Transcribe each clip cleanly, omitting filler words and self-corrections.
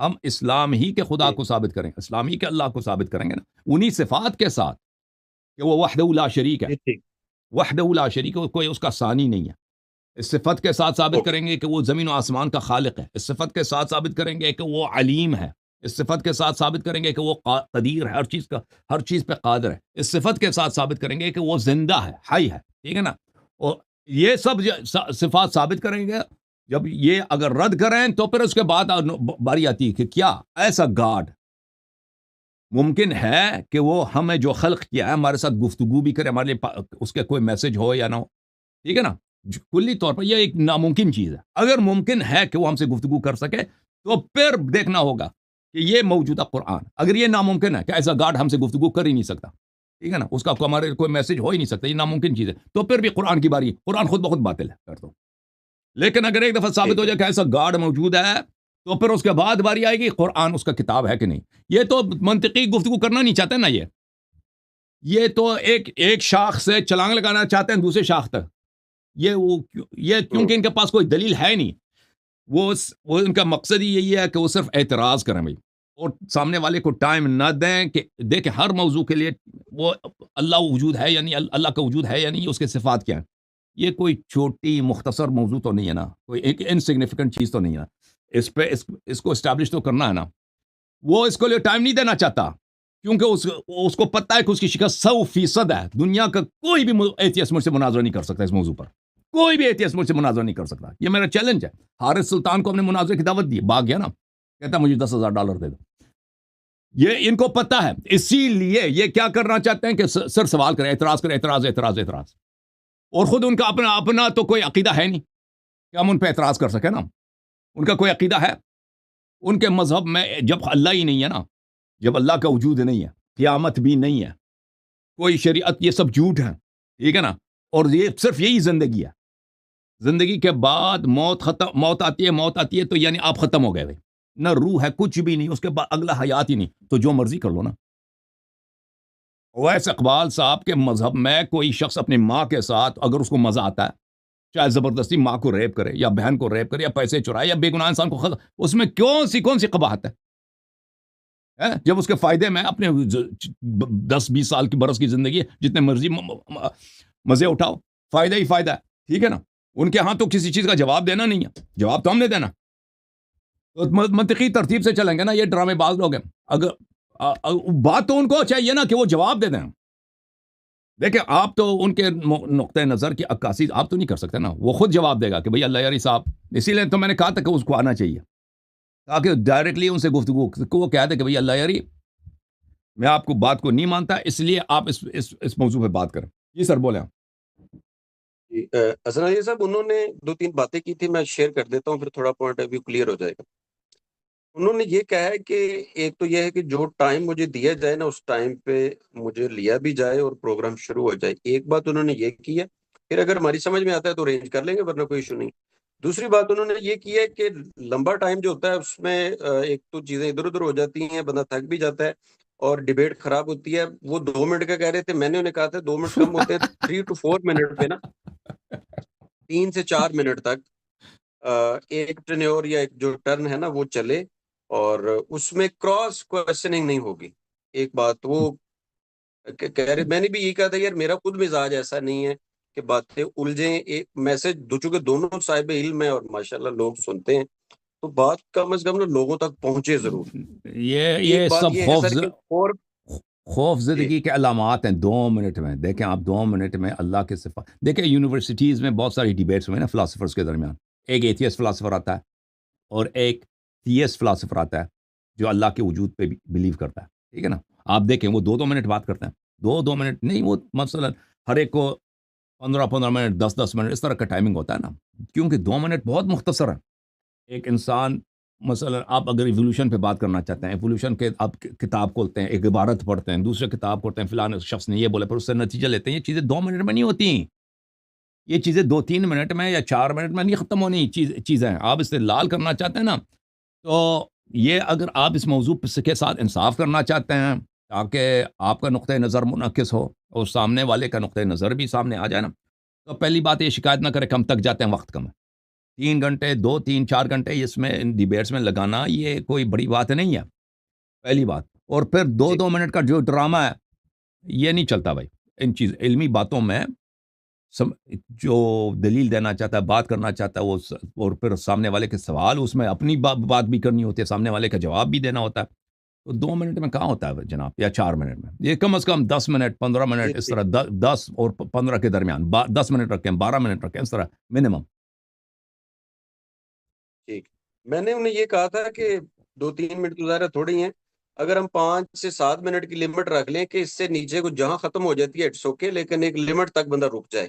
ہم اسلام ہی کے خدا جی کو ثابت کریں گے، اسلام ہی کے اللہ کو ثابت کریں گے نا، انہی صفات کے ساتھ کہ وہ وحدہ لا شریک ہے، جی ٹھیک وحدہ لا شریک ہے، کوئی اس کا ثانی نہیں ہے۔ اس صفت کے ساتھ ثابت اوکے کریں گے کہ وہ زمین و آسمان کا خالق ہے، اس صفت کے ساتھ ثابت کریں گے کہ وہ علیم ہے، اس صفت کے ساتھ ثابت کریں گے کہ وہ قدیر ہے، ہر چیز پہ قادر ہے، اس صفت کے ساتھ ثابت کریں گے کہ وہ زندہ ہے، حی ہے، ٹھیک ہے نا؟ اور یہ سب صفات ثابت کریں گے۔ جب یہ اگر رد کریں تو پھر اس کے بعد باری آتی ہے کہ کیا ایسا گاڈ ممکن ہے کہ وہ ہمیں جو خلق کیا ہے ہمارے ساتھ گفتگو بھی کرے، ہمارے لیے اس کے کوئی میسج ہو یا نہ ہو، ٹھیک ہے نا؟ کلی طور پر یہ ایک ناممکن چیز ہے۔ اگر ممکن ہے کہ وہ ہم سے گفتگو کر سکے تو پھر دیکھنا ہوگا کہ یہ موجودہ قرآن، اگر یہ ناممکن ہے کہ ایسا گاڈ ہم سے گفتگو کر ہی نہیں سکتا، ٹھیک ہے نا، اس کا ہمارے کوئی میسج ہو ہی نہیں سکتا، یہ ناممکن چیز ہے، تو پھر بھی قرآن کی باری، قرآن خود بخود باطل ہے کر دو۔ لیکن اگر ایک دفعہ ثابت ٹھیک ہو ہے جائے کہ ایسا گاڈ موجود ہے تو پھر اس کے بعد باری آئے گی قرآن اس کا کتاب ہے کہ نہیں۔ یہ تو منطقی گفتگو کرنا نہیں چاہتے نا، یہ تو ایک شاخ سے چھلانگ لگانا چاہتے ہیں دوسرے شاخ تک، یہ کیونکہ ان کے پاس کوئی دلیل ہے نہیں، وہ ان کا مقصد ہی یہی ہے کہ وہ صرف اعتراض کریں بھائی، اور سامنے والے کو ٹائم نہ دیں کہ دیکھیں ہر موضوع کے لیے وہ اللہ وجود ہے یا نہیں، اللہ کا وجود ہے یا نہیں، اس کے صفات کیا ہیں۔ یہ کوئی چھوٹی مختصر موضوع تو نہیں ہے نا، کوئی ایک انسگنیفیکنٹ چیز تو نہیں ہے نا، اس پہ اس کو اسٹیبلش تو کرنا ہے نا۔ وہ اس کو لیے ٹائم نہیں دینا چاہتا کیونکہ اس کو پتہ ہے کہ اس کی شکست 100% ہے۔ دنیا کا کوئی بھی ایتھیسٹ مجھ سے مناظرہ نہیں کر سکتا اس موضوع پر، کوئی بھی ایتھیسٹ مجھ سے مناظرہ نہیں کر سکتا، یہ میرا چیلنج ہے۔ حارث سلطان کو ہم نے مناظرے کی دعوت دی، بھاگ گیا نا، کہتا مجھے $10,000 دے دو۔ یہ ان کو پتہ ہے، اسی لیے یہ کیا کرنا چاہتے ہیں کہ صرف سوال کریں، اعتراض کریں، اعتراض اعتراض اعتراض، اور خود ان کا اپنا تو کوئی عقیدہ ہے نہیں کہ ہم ان پہ اعتراض کر سکیں نا۔ ان کا کوئی عقیدہ ہے؟ ان کے مذہب میں جب اللہ ہی نہیں ہے نا، جب اللہ کا وجود نہیں ہے، قیامت بھی نہیں ہے، کوئی شریعت، یہ سب جھوٹ ہے، ٹھیک ہے نا، اور یہ صرف یہی زندگی ہے۔ زندگی کے بعد موت آتی ہے تو یعنی آپ ختم ہو گئے بھائی، نہ روح ہے، کچھ بھی نہیں، اس کے بعد اگلا حیات ہی نہیں، تو جو مرضی کر لو نا۔ اویس اقبال صاحب کے مذہب میں کوئی شخص اپنی ماں کے ساتھ اگر اس کو مزہ آتا ہے، چاہے زبردستی ماں کو ریپ کرے یا بہن کو ریپ کرے یا پیسے چرائے یا بے گناہ انسان کو اس میں کون سی قباحت ہے؟ جب اس کے فائدے میں اپنے 10-20 سال کی برس کی زندگی جتنے مرضی مزے اٹھاؤ، فائدہ ہی فائدہ ہے، ٹھیک ہے نا۔ ان کے ہاں تو کسی چیز کا جواب دینا نہیں ہے، جواب تو ہم نے دینا، تو منطقی ترتیب سے چلیں گے نا۔ یہ ڈرامے باز لوگ ہیں، اگر بات تو ان کو چاہیے نا کہ وہ جواب دے دیں۔ دیکھیں آپ تو ان کے نقطۂ نظر کی عکاسی آپ تو نہیں کر سکتے نا، وہ خود جواب دے گا کہ بھئی اللہ یاری صاحب، اسی لیے تو میں نے کہا تھا کہ اس کو آنا چاہیے تاکہ ڈائریکٹلی ان سے گفتگو وہ کہتے کہ بھئی اللہ یاری میں آپ کو بات کو نہیں مانتا، اس لیے آپ اس موضوع پہ بات کریں۔ جی سر بولیں۔ جی حسن علی صاحب، انہوں نے 2-3 باتیں کی تھی، میں شیئر کر دیتا ہوں، پھر تھوڑا پوائنٹ ابھی کلیئر ہو جائے گا۔ انہوں نے یہ کہا ہے کہ ایک تو یہ ہے کہ جو ٹائم مجھے دیا جائے نا، اس ٹائم پہ مجھے لیا بھی جائے اور پروگرام شروع ہو جائے۔ ایک بات انہوں نے یہ کی ہے، پھر اگر ہماری سمجھ میں آتا ہے تو ارینج کر لیں گے، ورنہ کوئی ایشو نہیں۔ دوسری بات انہوں نے یہ کی ہے کہ لمبا ٹائم جو ہوتا ہے اس میں ایک تو چیزیں ادھر ادھر ہو جاتی ہیں، بندہ تھک بھی جاتا ہے اور ڈیبیٹ خراب ہوتی ہے۔ وہ 2 منٹ کا کہہ رہے تھے، میں نے انہیں کہا تھا 2 منٹ کم ہوتے ہیں، 3 to 4 منٹ پہ نا، 3 سے 4 منٹ تک ایک ٹرنیور یا ایک جو ٹرن ہے نا وہ چلے، اور اس میں کراس کوشچننگ نہیں ہوگی۔ ایک بات وہ کہہ رہے، میں نے بھی یہی کہا تھا یار میرا خود مزاج ایسا نہیں ہے کہ باتیں الجھیں۔ ایک میسج چونکہ دونوں صاحب علم ہیں اور ماشاءاللہ لوگ سنتے ہیں، تو بات کم از کم نا لوگوں تک پہنچے ضرور۔ ایک یہ بات سب یہ ہے سر کہ اور خوف زدگی کے علامات ہیں۔ 2 منٹ میں دیکھیں آپ، 2 منٹ میں اللہ کے صفات دیکھیں۔ یونیورسٹیز میں بہت ساری ڈیبیٹس ہوئے نا فلاسفرز کے درمیان، ایک ایتھیسٹ فلاسفر آتا ہے اور ایک تھیسٹ فلاسفر آتا ہے جو اللہ کے وجود پہ بلیو کرتا ہے، ٹھیک ہے نا۔ آپ دیکھیں وہ 2 منٹ بات کرتے ہیں، 2 منٹ نہیں، وہ مثلا ہر ایک کو 15 منٹ 10 منٹ اس طرح کا ٹائمنگ ہوتا ہے نا، کیونکہ 2 منٹ بہت مختصر ہے۔ ایک انسان مثلا آپ اگر ایوولوشن پہ بات کرنا چاہتے ہیں، ایوولوشن کے آپ کتاب کھولتے ہیں، ایک عبارت پڑھتے ہیں، دوسرے کتاب پڑھتے ہیں، فلاں شخص نے یہ بولا، پھر اس سے نتیجہ لیتے ہیں۔ یہ چیزیں 2 منٹ میں نہیں ہوتی، یہ چیزیں 2-3 منٹ میں یا 4 منٹ میں نہیں ختم ہونی چیزیں۔ آپ استدلال کرنا چاہتے ہیں نا، تو یہ اگر آپ اس موضوع کے ساتھ انصاف کرنا چاہتے ہیں تاکہ آپ کا نقطۂ نظر منعکس ہو اور سامنے والے کا نقطۂ نظر بھی سامنے آ جائے نا، تو پہلی بات یہ شکایت نہ کرے کہ ہم تک جاتے ہیں، وقت کم ہے، 3 گھنٹے 2 3 4 گھنٹے اس میں ان ڈیبیٹس میں لگانا یہ کوئی بڑی بات نہیں ہے، پہلی بات. اور پھر دو جی دو منٹ کا جو ڈرامہ ہے یہ نہیں چلتا بھائی. ان چیز علمی باتوں میں جو دلیل دینا چاہتا ہے، بات کرنا چاہتا ہے وہ اور پھر سامنے والے کے سوال، اس میں اپنی بات بھی کرنی ہوتی ہے، سامنے والے کا جواب بھی دینا ہوتا ہے. تو 2 منٹ میں کہاں ہوتا ہے جناب، یا 4 منٹ میں؟ یہ کم از کم 10 منٹ 15 منٹ اس جی طرح 10 اور 15 کے درمیان 10 منٹ رکھیں، 12 منٹ رکھیں، اس طرح منیمم. ٹھیک. میں نے انہیں یہ کہا تھا کہ 2-3 منٹ تو ظاہر تھوڑی ہیں، اگر ہم 5 سے 7 منٹ کی لمٹ رکھ لیں کہ اس سے نیچے کو جہاں ختم ہو جاتی ہے اٹس اوکے، لیکن ایک لمٹ تک بندہ رک جائے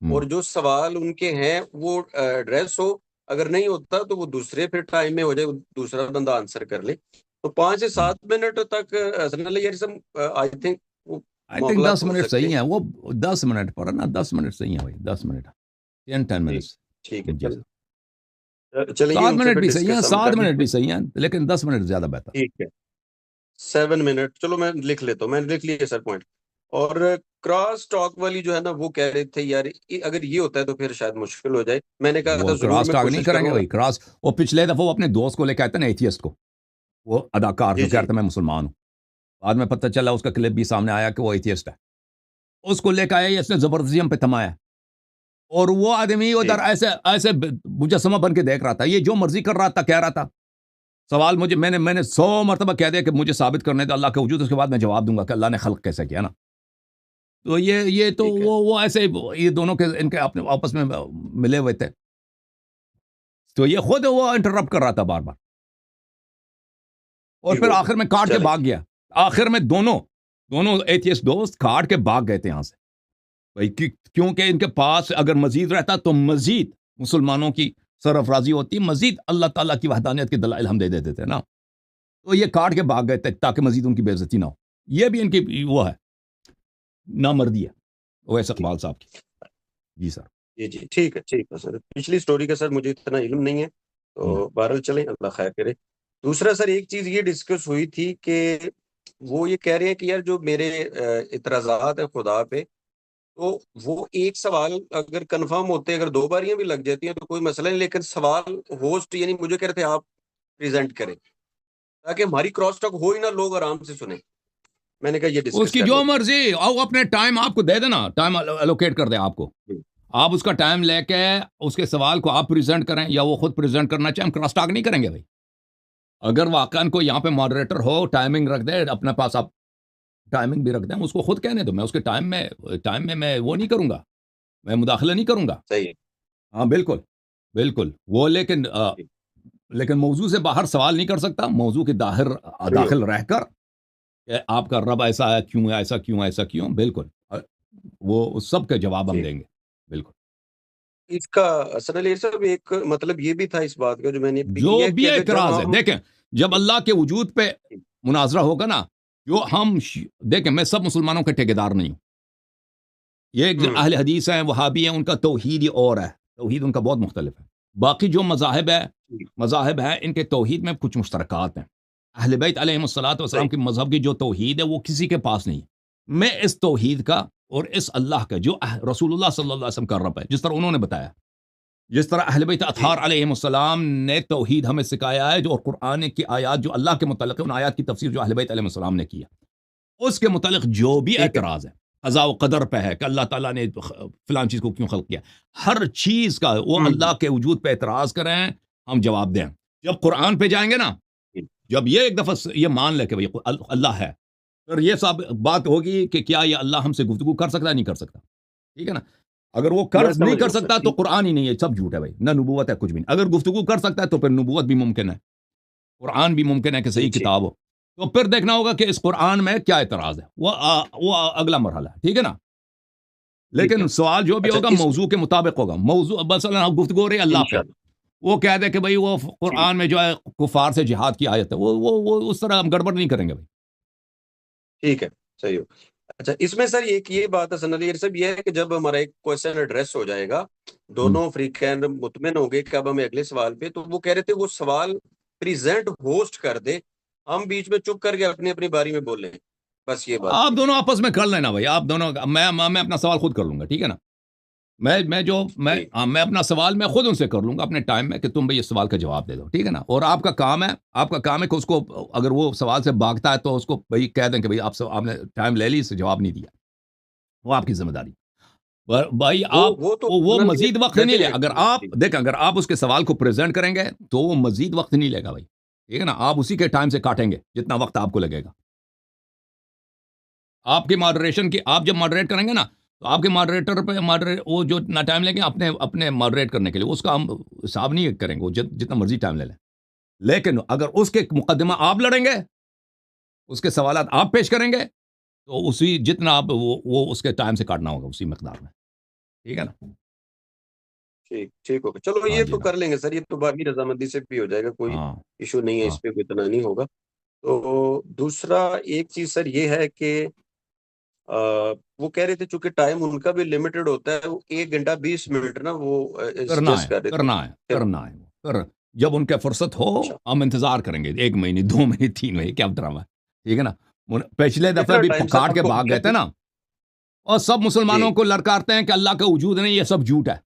اور جو سوال ان کے ہیں وہ ایڈریس ہو. اگر نہیں ہوتا تو وہ دوسرے پھر ٹائم میں ہو جائے، دوسرا بندہ آنسر کر لے. تو 5 سے 7 منٹ تک حسن علی یار آئی تھنک وہ آئی تھنک معاملات 10 ہو منٹ سکتے صحیح ہیں. ہیں، وہ 10 منٹ پر ہے نا، 10 منٹ صحیح ہیں بھائی، 10 منٹ 10 ٹھیک منٹس. ٹھیک ہے. جی سر، چلیے سات ان سے منٹ پھر بھی صحیح ہیں، ڈسکس ہم کر 7 منٹ لیتے بھی ہیں. صحیح ہیں، لیکن 10 منٹ زیادہ بہتر. ٹھیک ہے. 7 منٹ چلو میں لکھ لیتا ہوں، میں نے لکھ لیے سر پوائنٹ. اور کراس ٹاک والی جو ہے نا وہ کہہ رہے تھے یار اگر یہ ہوتا ہے تو پھر شاید مشکل ہو جائے. میں نے کہا تھا وہ ضرور کراس میں ٹاک نہیں کوشش کریں گے کروں گا. بھائی، کراس وہ پچھلے دفعہ وہ اپنے دوست کو لے کے آئے تھے نا، ایتھیسٹ کو، وہ اداکار جی جو جی کہتا میں مسلمان ہوں، بعد میں پتہ چلا اس کا کلپ بھی سامنے آیا کہ وہ ایتھیسٹ ہے. اس کو لے کے آیا، اس نے زبردستی ہم پہ تھمایا، اور وہ آدمی ادھر ٹھیک ایسے ایسے مجسمہ بن کے دیکھ رہا تھا، یہ جو مرضی کر رہا تھا، کہہ رہا تھا. سوال مجھے میں نے 100 مرتبہ کہہ دیا کہ مجھے ثابت کرنے دو اللہ کا وجود، اس کے بعد میں جواب دوں گا کہ اللہ نے خلق کیسے کیا نا. تو یہ تو ٹھیک ہے. وہ ایسے یہ دونوں کے ان کے اپنے آپس میں ملے ہوئے تھے، تو یہ خود وہ انٹرپٹ کر رہا تھا بار بار، اور ٹھیک پھر ہو گیا. آخر میں کاٹ کے چلیں بھاگ گیا. آخر میں دونوں ایتھیسٹ دوست کاٹ کے بھاگ گئے تھے یہاں سے بھائی، کیونکہ ان کے پاس اگر مزید رہتا تو مزید مسلمانوں کی سرفرازی ہوتی، مزید اللہ تعالیٰ کی وحدانیت کے دلائل ہم دے دیتے تھے نا. تو یہ کاٹ کے بھاگ گئے تھے تاکہ مزید ان کی بے عزتی نہ ہو. یہ بھی ان کی وہ ہے، نامردی ہے اویس ٹھیک. اقبال صاحب کی. جی سر. جی جی ٹھیک ہے سر. پچھلی سٹوری کا سر مجھے اتنا علم نہیں ہے، تو بہرحال چلیں اللہ خیر کرے. دوسرا سر ایک چیز یہ ڈسکس ہوئی تھی کہ وہ یہ کہہ رہے ہیں کہ یار جو میرے اعتراضات ہیں خدا پہ، تو وہ ایک سوال اگر کنفرم ہوتے اگر 2 باریاں بھی لگ جاتی ہیں تو کوئی مسئلہ نہیں، لیکن سوال ہوسٹ یعنی مجھے کہہ رہے تھے آپ پریزنٹ کریں تاکہ ہماری کراس ٹاک ہو ہی نہ، لوگ آرام سے سنیں. میں نے کہا یہ اس ڈسکس کی کر جو لیتے مرضی، او اپنے ٹائم آپ کو دے دینا، ٹائم الوکیٹ کر دے آپ کو، ہیں. آپ اس کا ٹائم لے کے اس کے سوال کو آپ پریزنٹ کریں یا وہ خود پریزنٹ کرنا چاہیں، ہم کراس ٹاک نہیں کریں گے بھائی. اگر واقعا کو یہاں پہ ماڈریٹر ہو، ٹائمنگ رکھ دے اپنے پاس، آپ ٹائمنگ بھی رکھ دیں، اس کو خود کہنے دو، میں اس کے ٹائم میں میں وہ نہیں کروں گا، میں مداخلہ نہیں کروں گا. صحیح ہے. ہاں بالکل بالکل وہ، لیکن موضوع سے باہر سوال نہیں کر سکتا، موضوع کے صحیح ہو. داخل رہ کر کہ آپ کا رب ایسا ہے کیوں، ایسا کیوں، ایسا کیوں، بالکل وہ سب کے جواب ہم ٹھیک. دیں گے. بالکل. اس کا حسن علی صاحب ایک مطلب یہ بھی تھا اس بات کا جو میں نے پک جو کیا بھی کہ اگر جب اعتراض ہے، ہم دیکھیں جب اللہ کے وجود پہ مناظرہ ہوگا نا، جو دیکھیں میں سب مسلمانوں کے ٹھیکیدار نہیں ہوں، یہ ایک ہوں اہل حدیث ہیں، وہابی ہیں، ان کا توحید ہی اور ہے، توحید ان کا بہت مختلف ہے. باقی جو مذاہب ہیں ان کے توحید میں کچھ مشترکات ہیں. اہل بیت علیہم الصلوۃ والسلام صحیح. کی مذہب کی جو توحید ہے وہ کسی کے پاس نہیں ہے. میں اس توحید کا اور اس اللہ کا جو رسول اللہ صلی اللہ علیہ وسلم کا رب ہے، جس طرح انہوں نے بتایا، جس طرح اہل بیت جی اطہار علیہم السلام نے توحید ہمیں سکھایا ہے، جو قرآن کی آیات جو اللہ کے متعلق ہے، ان آیات کی تفسیر جو اہل بیت علیہم السلام نے کیا، اس کے متعلق جو بھی ٹھیک ہے. اعتراض ہے قضاء و قدر پہ ہے کہ اللہ تعالیٰ نے فلان چیز کو کیوں خلق کیا، ہر چیز کا وہ اللہ کے وجود پہ اعتراض کریں، ہم جواب دیں. جب قرآن پہ جائیں گے نا، جی. جب یہ ایک دفعہ یہ مان لے کہ بھئی اللہ ہے، پھر یہ سب بات ہوگی کہ کیا یہ اللہ ہم سے گفتگو کر سکتا ہے، نہیں کر سکتا. ٹھیک ہے نا. اگر وہ میں نہیں سمجھ کر رہا ہوں سر. سکتا تو ٹھیک. قرآن ہی نہیں ہے، سب جھوٹ ہے بھائی، نہ نبوت ہے کچھ بھی نہیں. اگر گفتگو کر سکتا ہے تو پھر نبوت بھی ممکن ہے، قرآن بھی ممکن ہے کہ جی صحیح ٹھیک. کتاب ہو. تو پھر دیکھنا ہوگا کہ اس قرآن میں کیا اعتراض ہے، وہ اگلا مرحلہ ہے. ٹھیک ہے نا. ٹھیک ہے. لیکن سوال جو بھی اچھا ہوگا اس موضوع کے مطابق ہوگا. موضوع مثلا گفتگو ہو رہی ہے اللہ پہ، انشاءاللہ. وہ کہہ دے کہ بھئی وہ ٹھیک قرآن میں جو ہے کفار سے جہاد کی آیت ہے، وہ اس طرح ہم گڑبڑ نہیں کریں گے بھائی. ٹھیک ہے. صحیح ہو. اچھا اس میں سر ایک یہ بات ہے حسن علی صاحب، یہ ہے کہ جب ہمارا ایک کوشچن ایڈریس ہو جائے گا، دونوں فریقین مطمئن ہوں گے کہ اب ہمیں اگلے سوال پہ، تو وہ کہہ رہے تھے وہ سوال پریزنٹ ہوسٹ کر دے، ہم بیچ میں چپ کر کے اپنی اپنی باری میں بول لیں. بس یہ بات آپ تھی. دونوں آپس میں کر لینا بھائی، آپ دونوں، میں اپنا سوال خود کر لوں گا. ٹھیک ہے نا. ٹھیک میں اپنا سوال میں خود ان سے کر لوں گا اپنے ٹائم میں کہ تم بھائی اس سوال کا جواب دے دو، ٹھیک ہے نا؟ اور آپ کا کام ہے کہ اس کو اگر وہ سوال سے بھاگتا ہے تو اس کو بھائی کہہ دیں کہ بھائی آپ نے ٹائم لے لی، اس سے جواب نہیں دیا، وہ آپ کی ذمہ داری۔ بھائی آپ وہ تو وہ نہ لیے مزید وقت نہیں لے، اگر آپ ڈیفینیٹلی دیکھیں اگر آپ اس کے سوال کو پریزنٹ کریں گے تو وہ مزید وقت نہیں لے گا بھائی، ٹھیک ہے نا؟ آپ اسی کے ٹائم سے کاٹیں گے جتنا وقت آپ کو لگے گا۔ آپ کی ماڈریشن کی آپ جب ماڈریٹ کریں گے نا تو آپ کے ماڈریٹر پہ وہ جو اتنا ٹائم لیں گے اپنے ماڈریٹ کرنے کے لیے، اس کا ہم حساب نہیں کریں گے، وہ جتنا مرضی ٹائم لے لیں، لیکن اگر اس کے مقدمہ آپ لڑیں گے، اس کے سوالات آپ پیش کریں گے تو اسی جتنا آپ وہ اس کے ٹائم سے کاٹنا ہوگا اسی مقدار میں، ٹھیک ہے نا؟ ٹھیک ہوگا، چلو ہاں یہ جی تو جناب، کر لیں گے سر، یہ تو باقی رضامندی سے بھی ہو جائے گا، کوئی ہاں ایشو نہیں ہے، ہاں اس پہ کوئی اتنا نہیں ہوگا۔ تو دوسرا ایک چیز سر یہ ہے کہ وہ کہہ رہے تھے چونکہ ٹائم ان کا بھی لمیٹڈ ہوتا ہے، وہ 1 گھنٹہ 20 منٹ نا وہ کرنا سجیسٹ ہے کر رہے تھے کرنا ہے صرف۔ کرنا ہے جب ان کا فرصت ہو اچھا، ہم انتظار کریں گے 1 مہینے 2 مہینے 3 مہینے، کیا ڈرامہ ہے، ٹھیک ہے نا؟ پچھلے دفعہ کتنا بھی ٹائم سر کاٹ آپ کے کو بھاگ گئے تھے نا، اور سب جی مسلمانوں کو لڑکارتے ہیں کہ اللہ کا وجود نہیں، یہ سب جھوٹ ہے،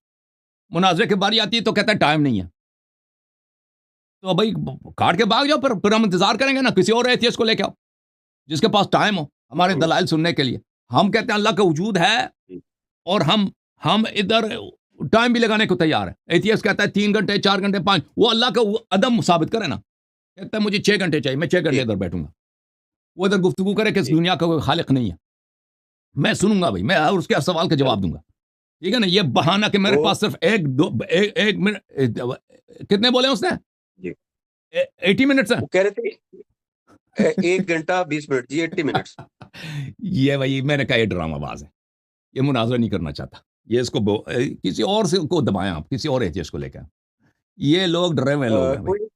مناظرے کی باری آتی ہے تو کہتا ہے ٹائم نہیں ہے، تو بھائی کاٹ کے بھاگ جاؤ، پھر ہم انتظار کریں گے نا، کسی اور ایتھیسٹ کو لے کے آؤ جس کے پاس ٹائم ہو ہمارے ہوں، دلائل سننے کے لیے۔ ہم کہتے ہیں اللہ کا وجود ہے جی اور ہم ادھر ٹائم بھی لگانے کو تیار ہے۔ ایتھیسٹ کہتا ہے 3 گھنٹے 4 گھنٹے 5، وہ اللہ کا عدم ثابت کرے نا، کہتا ہے مجھے 6 گھنٹے چاہیے، میں 6 گھنٹے جی ادھر بیٹھوں گا، وہ ادھر گفتگو کرے کہ اس جی دنیا کا کوئی خالق نہیں ہے، میں سنوں گا بھائی، میں اور اس کے ہر سوال کا چلو جواب دوں گا، ٹھیک ہے نا؟ یہ بہانہ کہ میرے تو پاس صرف ایک منٹ، کتنے بولے اس نے؟ جی 80 منٹس ہیں؟ وہ کہہ رہے تھے 1 گھنٹہ 20 منٹ، جی 80 منٹس۔ یہ بھائی میں نے کہا یہ ڈرامہ باز ہے، یہ مناظرہ نہیں کرنا چاہتا، یہ اس کو کسی اور سے کو دبائیں، آپ کسی اور ایتھیسٹ کو لے کے آئیں۔ یہ لوگ ڈرے ہوئے لوگ ہیں کوئی بھائی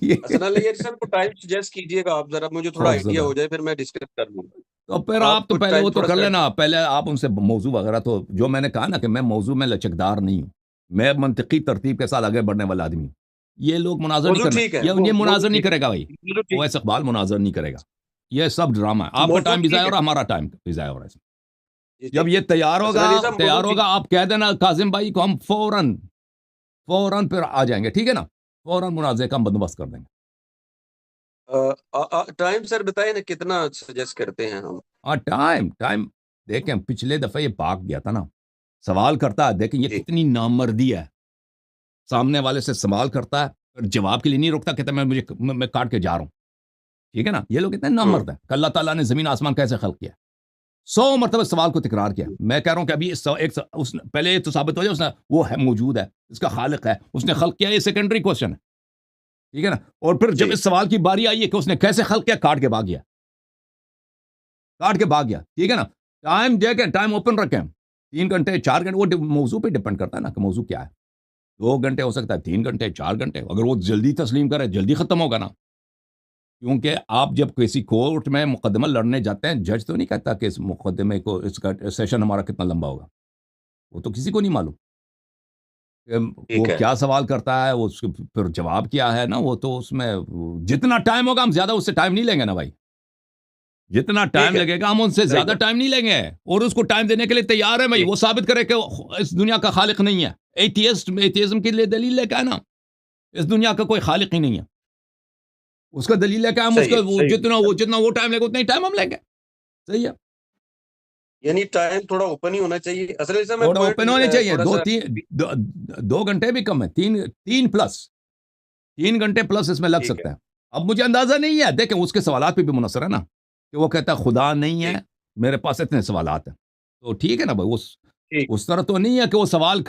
یہ حسن علی سر کو ٹائم سجیسٹ کیجیے گا آپ ذرا، مجھے تھوڑا خوف آئیڈیا زدہ، ہو جائے پھر میں ڈسکس کر لوں تو پھر گا۔ آپ آپ تو کچھ پہلے وہ ٹائم تو تھوڑا کر سیٹ لینا، پہلے آپ ان سے موضوع وغیرہ، تو جو میں نے کہا نا کہ میں موضوع میں لچکدار نہیں ہوں، میں منطقی ترتیب کے ساتھ آگے بڑھنے والا آدمی ہوں۔ یہ لوگ مناظر نہیں موضوع کرنا، ٹھیک ہے، یہ موضوع مناظر نہیں ٹھیک کرے گا بھائی، ہے، موضوع ٹھیک اویس اقبال مناظر نہیں کرے گا، یہ سب ڈرامہ ہے، آپ کا موضوع ٹائم بھی ضائع ٹھیک ہو ہے، رہا ہے، ہمارا ٹائم بھی ضائع ہو رہا ہے۔ جی جی جب یہ تیار حسن ہوگا علی صاحب موضوع ٹھیک آپ کہہ دینا کاظم بھائی کو، ہم فوراً پھر آ جائیں گے، ٹھیک ہے نا؟ فوراً مناظرے کا ہم بندوبست کر دیں گے۔ ٹائم سر بتائیں نا کتنا سجیسٹ کرتے ہیں ہم؟ ہاں ٹائم دیکھیں، پچھلے دفعہ یہ پاک گیا تھا نا، سوال کرتا ہے، دیکھیں یہ جی کتنی نامردی ہے، سامنے والے سے سوال کرتا ہے اور جواب کے لیے نہیں روکتا، کہتا ہے میں کاٹ کے جا رہا ہوں، ٹھیک ہے نا؟ یہ لوگ کتنے ہوں نامرد ہیں کہ اللہ تعالیٰ نے زمین آسمان کیسے خلق کیا، 100 مرتبہ سوال کو تکرار کیا۔ میں کہہ رہا ہوں کہ ابھی پہلے یہ تو ثابت ہو جائے، اس نے وہ ہے موجود ہے، اس کا خالق ہے، اس نے خلق کیا، یہ سیکنڈری کوشچن ہے، ٹھیک ہے نا؟ اور پھر جب جی اس سوال کی باری آئی ہے کہ اس نے کیسے خلق کیا، کاٹ کے بھاگ گیا، ٹھیک ہے نا؟ ٹائم دیکھیں، ٹائم اوپن رکھیں، 3 گھنٹے 4 گھنٹے، وہ موضوع پہ ڈپینڈ کرتا ہے نا کہ موضوع کیا ہے، 2 گھنٹے ہو سکتا ہے، 3 گھنٹے 4 گھنٹے، اگر وہ جلدی تسلیم کرے جلدی ختم ہوگا نا، کیونکہ آپ جب کسی کورٹ میں مقدمہ لڑنے جاتے ہیں، جج تو نہیں کہتا کہ اس مقدمے کو، اس کا سیشن ہمارا کتنا لمبا ہوگا، وہ تو کسی کو نہیں معلوم کہ وہ ٹھیک ہے، کیا سوال کرتا ہے، وہ اس کے پھر جواب کیا ہے نا، وہ تو اس میں جتنا ٹائم ہوگا ہم زیادہ اس سے ٹائم نہیں لیں گے نا بھائی، جتنا ٹائم ٹھیک ہے، لگے گا ہم ان سے صحیح زیادہ بات، ٹائم نہیں لیں گے، اور اس کو ٹائم دینے کے لیے تیار ہے بھائی، ٹھیک وہ ثابت کرے کہ اس دنیا کا خالق نہیں ہے، ایتھیزم کے لیے دلیل لے کے آئے نا، اس دنیا کا کوئی خالق ہی نہیں ہے، اس کا دلیل لے کے ہم اس صحیح کا ہے، صحیح جتنا وہ ٹائم لے گا اتنا ہی ٹائم ہم لیں گے، صحیح ہے؟ یعنی ٹائم تھوڑا اوپن ہی ہونا چاہیے اصل میں میں تھوڑا پوائنٹ اوپن ہونے چاہیے، تھوڑا سا 2 گھنٹے بھی کم ہے، 3 گھنٹے پلس اس میں لگ ٹھیک ہے، سکتا ہے۔ اب مجھے اندازہ نہیں ہے، دیکھیں اس کے سوالات پہ بھی منحصر ہے نا، کہ وہ کہتا ہے خدا نہیں ہے، ٹھیک میرے پاس اتنے سوالات ہیں، تو ٹھیک ہے نا بھائی، ٹھیک اس طرح تو نہیں ہے کہ وہ سوال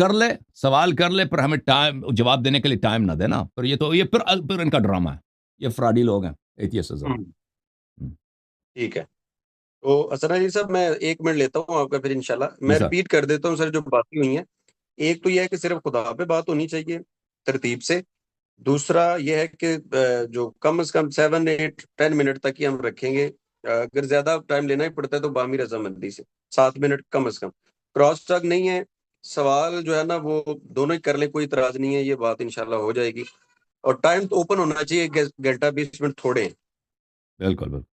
کر لے پر ہمیں ٹائم جواب دینے کے لیے ٹائم نہ دینا، پر پھر ان کا ڈرامہ ہے، یہ فراڈی لوگ ہیں ایتھیسٹزم۔ ہوں، ٹھیک ہے۔ تو حسن علی صاحب میں 1 منٹ لیتا ہوں آپ کا، پھر انشاءاللہ جی میں سر، ریپیٹ کر دیتا ہوں سر جو باتیں ہوئی ہیں۔ ایک تو یہ ہے کہ صرف خدا پہ بات ہونی چاہیے ترتیب سے، دوسرا یہ ہے کہ جو کم از کم 7 8 10 منٹ تک ہی ہم رکھیں گے، اگر زیادہ ٹائم لینا ہی پڑتا ہے تو بامی رضامندی سے 7 منٹ کم از کم، کراس ٹاک نہیں ہے، سوال جو ہے نا وہ دونوں ہی کر لیں، کوئی اعتراض نہیں ہے، یہ بات انشاءاللہ ہو جائے گی، اور ٹائم تو اوپن ہونا چاہیے، 1 گھنٹہ 20 منٹ تھوڑے ہیں۔ بالکل بالکل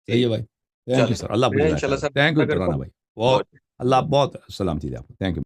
صحیح ٹھیک، ہے بھائی، تھینک یو چلیں سر، اللہ آپ کو میں جزائے انشاءاللہ خیر، صاحب تھینک یو کرتا ترانا ہوں، بھائی، بہت اللہ بہت سلامتی دے آپ کو. Thank you.